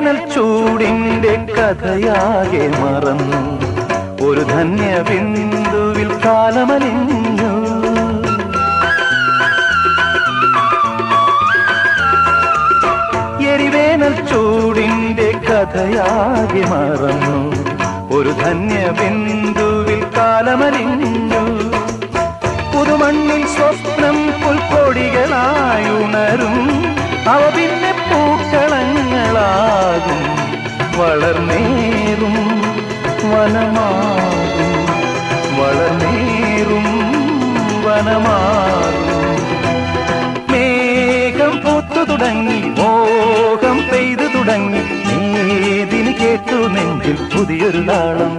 എരിവേനൽ ചൂടിന്റെ കഥയാകെ മറന്നു ഒരു ധന്യ ബിന്ദുവിൽ കാലമലിഞ്ഞു എരിവേനൽ ചൂടിന്റെ കഥയാകെ മറന്നു ഒരു ധന്യ ബിന്ദുവിൽ കാലമലിഞ്ഞു പുതുമണ്ണിൽ സ്വപ്നം പുൽക്കൊടികളായുണരും അവ പിന്നെ പൂക്കളങ്ങളാകും വളർന്നേറും വനമാകും വളർന്നേറും വനമാകും മേഘം പൂത്തു തുടങ്ങി മോഹം പെയ്തു തുടങ്ങി ഏതിന് കേട്ടു നെഞ്ചിൽ പുതിയൊരു താളം